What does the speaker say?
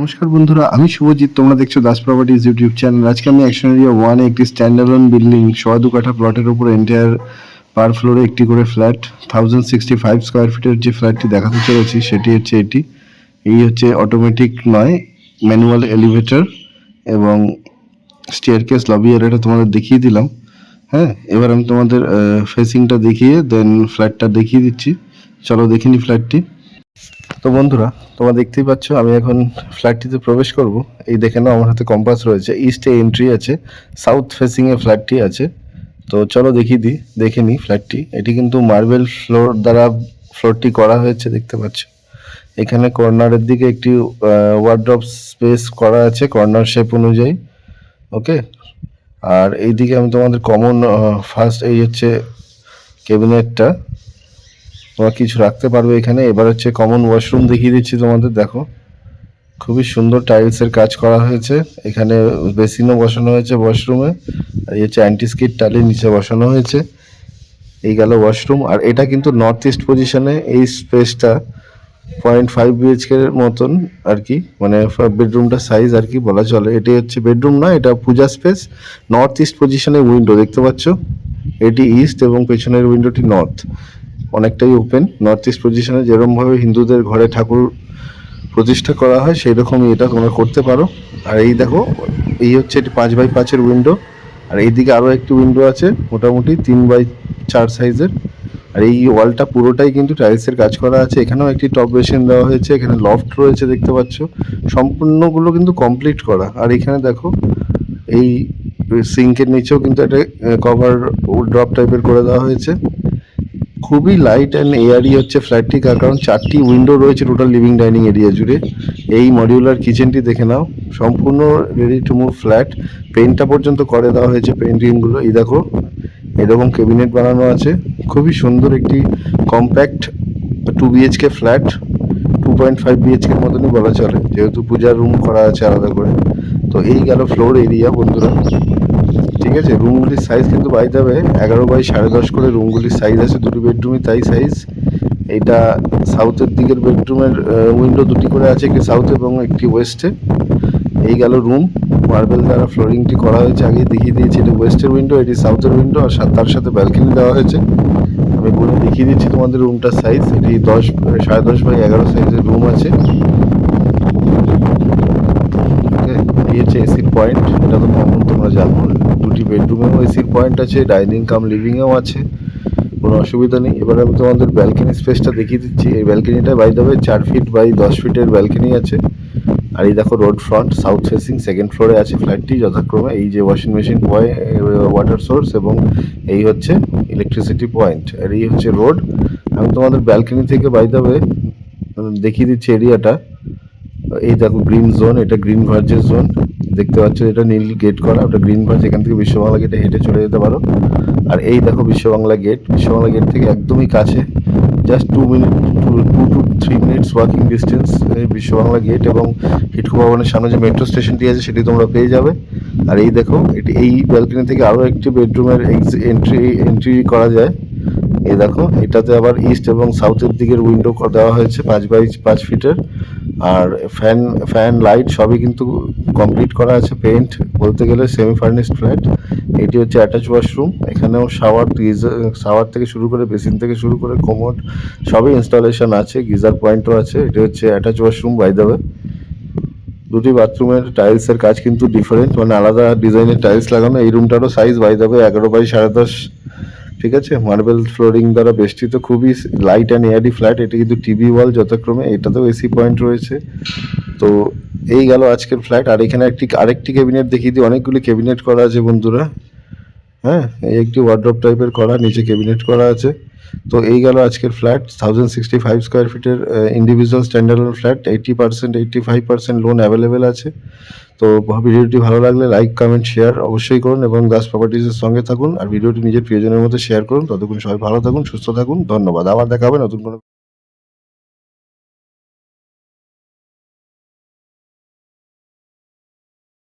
নমস্কার বন্ধুরা, আমি শুভজিৎ। তোমরা দেখছো দাস প্রপার্টিজ ইউটিউব চ্যানেল। আজকে আমি অ্যাকশন এরিয়া 1 একটি স্ট্যান্ডালোন বিল্ডিং 2.5 কাঠা প্লটের উপর এন্টায়ার পার ফ্লোরে একটি করে ফ্ল্যাট 1065 স্কোয়ার ফিটের যে ফ্ল্যাটটি দেখাতে চলেছি সেটি হচ্ছে এটি। এই হচ্ছে অটোমেটিক নয়, ম্যানুয়াল এলিভেটর এবং স্টেয়ারকেস লবি এরিয়াটা তোমাদের দেখিয়ে দিলাম। হ্যাঁ, এবার আমি তোমাদের ফেসিংটা দেখিয়ে দেন ফ্ল্যাটটা দেখিয়ে দিচ্ছি। চলো দেখে নি ফ্ল্যাটটি। তো বন্ধুরা, তোমরা দেখতেই পাচ্ছ আমি এখন ফ্ল্যাটটিতে প্রবেশ করব। এই দেখে নাও, আমার হাতে কম্পাস রয়েছে। ইস্টে এন্ট্রি আছে, সাউথ ফেসিং এ ফ্ল্যাটটি আছে। তো চলো দেখে নিই ফ্ল্যাটটি। এটি কিন্তু মার্বেল ফ্লোর দ্বারা ফ্লোরটি করা হয়েছে, দেখতে পাচ্ছ। এখানে কর্নারের দিকে একটি ওয়ার্ড্রপ স্পেস করা আছে কর্নার শেপ অনুযায়ী। ওকে, আর এইদিকে আমি তোমাদের কমন ফার্স্ট এই হচ্ছে ক্যাবিনেটটা, তোমরা কিছু রাখতে পারবে এখানে। এবার হচ্ছে কমন ওয়াশরুম দেখিয়ে দিচ্ছি তোমাদের। দেখো, খুবই সুন্দর টাইলসের কাজ করা হয়েছে। এখানে বেসিনও বসানো হয়েছে ওয়াশরুমে, আর এই হচ্ছে অ্যান্টি স্কিড টালি নিচে বসানো হয়েছে। এই গেল ওয়াশরুম। আর এটা কিন্তু নর্থ ইস্ট পজিশনে, এই স্পেসটা 0.5 BHK এর মতন আর কি, মানে বেডরুমটা সাইজ আর কি বলা চলে। এটি হচ্ছে বেডরুম না, এটা পূজা স্পেস। নর্থ ইস্ট পজিশনে উইন্ডো দেখতে পাচ্ছ, এটি ইস্ট এবং পেছনের উইন্ডোটি নর্থ। অনেকটাই ওপেন। নর্থ ইস্ট পজিশনে যেরকমভাবে হিন্দুদের ঘরে ঠাকুর প্রতিষ্ঠা করা হয় সেই রকমই এটা তোমরা করতে পারো। আর এই দেখো, এই হচ্ছে এটি 5x5 উইন্ডো। আর এইদিকে আরও একটি উইন্ডো আছে মোটামুটি 3x4 সাইজের। আর এই ওয়ালটা পুরোটাই কিন্তু টাইলসের কাজ করা আছে। এখানেও একটি টপ বেসিন দেওয়া হয়েছে, এখানে লফট রয়েছে দেখতে পাচ্ছ। সম্পূর্ণগুলো কিন্তু কমপ্লিট করা। আর এখানে দেখো, এই সিঙ্কের নিচেও কিন্তু একটা কভার ড্রপ টাইপের করে দেওয়া হয়েছে। খুবই লাইট অ্যান্ড এয়ারি হচ্ছে ফ্ল্যাটটি, কারণ 4টি উইন্ডো রয়েছে টোটাল লিভিং ডাইনিং এরিয়া জুড়ে। এই মডিউলার কিচেনটি দেখে নাও, সম্পূর্ণ রেডি টু মুভ ফ্ল্যাট। পেন্টটা পর্যন্ত করে দেওয়া হয়েছে, পেন্টিংগুলো। এই দেখো, এরকম ক্যাবিনেট বানানো আছে। খুবই সুন্দর একটি কম্প্যাক্ট 2 BHK ফ্ল্যাট, 2.5 BHK এর মতনই বলা চলে, যেহেতু পূজার রুম করা আছে আলাদা করে। তো এই গেল ফ্লোর এরিয়া বন্ধুরা। ঠিক আছে, রুমগুলির সাইজ কিন্তু বাই দ্য ওয়ে 11x10.5 করে রুমগুলির সাইজ আছে। দুটি বেডরুমই তাই সাইজ। এইটা সাউথের দিকের বেডরুমের উইন্ডো দুটি করে আছে, একটি সাউথ এবং একটি ওয়েস্টে। এই গেল রুম, মার্বেল দ্বারা ফ্লোরিংটি করা হয়েছে, আগে দেখিয়ে দিয়েছি। এটি ওয়েস্টের উইন্ডো, এটি সাউথের উইন্ডো, আর তার সাথে ব্যালকনি দেওয়া হয়েছে। আমি বলে দেখিয়ে দিচ্ছি তোমাদের রুমটার সাইজ। এটি 10.5x11 সাইজের রুম আছে। এই হচ্ছে এসির পয়েন্ট, এটা তো কমন, তোমরা জানো। দুটি বেডরুমেও এসির পয়েন্ট আছে, ডাইনিং কাম লিভিংয়েও আছে, কোনো অসুবিধা নেই। এবার আমি তোমাদের ব্যালকনি স্পেসটা দেখিয়ে দিচ্ছি। এই ব্যালকনিটা by the way 4 feet by 10 ফিটের ব্যালকনি আছে। আর এই দেখো road front, south facing, second ফ্লোরে আছে ফ্ল্যাটটি যথাক্রমে। এই যে ওয়াশিং মেশিন ওয়াটার সোর্স এবং এই হচ্ছে ইলেকট্রিসিটি পয়েন্ট, আর এই হচ্ছে রোড। আমি তোমাদের ব্যালকনি থেকে বাই দ্য ওয়ে দেখিয়ে দিচ্ছি এরিয়াটা। এই দেখো গ্রিন জোন, এটা গ্রিন ভার্জের জোন দেখতে পাচ্ছ। এটা নীল গেট করা, ওটা গ্রিন ভার্জ। এখান থেকে বিশ্ববাংলা গেটে হেঁটে চলে যেতে পারো। আর এই দেখো বিশ্ববাংলা গেট, বিশ্ববাংলা গেট থেকে একদমই কাছে, just 2 to 3 minutes walking distance এই বিশ্ববাংলা গেট। এবং হিটকো ভবনের সামনে যে মেট্রো স্টেশনটি আছে সেটি তোমরা পেয়ে যাবে। আর এই দেখো, এটি এই ব্যালকনি থেকে আরও একটি বেডরুমের এন্ট্রি করা যায়। এই দেখো, এটাতে আবার ইস্ট এবং সাউথের দিকের উইন্ডো দেওয়া হয়েছে 5x5 ফিটের। আর ফ্যান লাইট সবই কিন্তু কমপ্লিট করা আছে। পেন্ট বলতে গেলে সেমি ফার্নিশড ফ্ল্যাট। এটি হচ্ছে অ্যাটাচ ওয়াশরুম, এখানেও শাওয়ার থেকে শুরু করে বেসিন থেকে শুরু করে কোমোড সবই ইনস্টলেশন আছে, গিজার পয়েন্টও আছে। এটি হচ্ছে attach washroom by the way. দুটি বাথরুমের টাইলসের কাজ কিন্তু ডিফারেন্ট, মানে আলাদা ডিজাইনের টাইলস লাগানো। এই রুমটারও size by the way 11x10.5। ঠিক আছে, মার্বেল ফ্লোরিং দ্বারা বেষ্টিত, খুবই লাইট অ্যান্ড এয়ারি ফ্ল্যাট। এটি কিন্তু টিভি ওয়াল যথাক্রমে, এটাতেও এসি পয়েন্ট রয়েছে। তো এই গেল আজকের ফ্ল্যাট। আর এখানে আরেকটি ক্যাবিনেট দেখিয়ে দিই। অনেকগুলি ক্যাবিনেট করা আছে বন্ধুরা। হ্যাঁ, এই একটি ওয়ার্ড্রপ টাইপের করা, নিচে ক্যাবিনেট করা আছে। তো এই গেল আজকের ফ্ল্যাট, 1065 স্কোয়ার ফিটের individual standard flat. 80% 85% loan available আছে। তো ভিডিওটি ভালো লাগলে লাইক, কমেন্ট, শেয়ার অবশ্যই করুন এবং দাস প্রপার্টিজের সঙ্গে থাকুন। আর ভিডিওটি নিজের প্রিয়জনের মধ্যে শেয়ার করুন। ততক্ষণ সবাই ভালো থাকুন, সুস্থ থাকুন। ধন্যবাদ। আবার দেখা হবে নতুন কোনো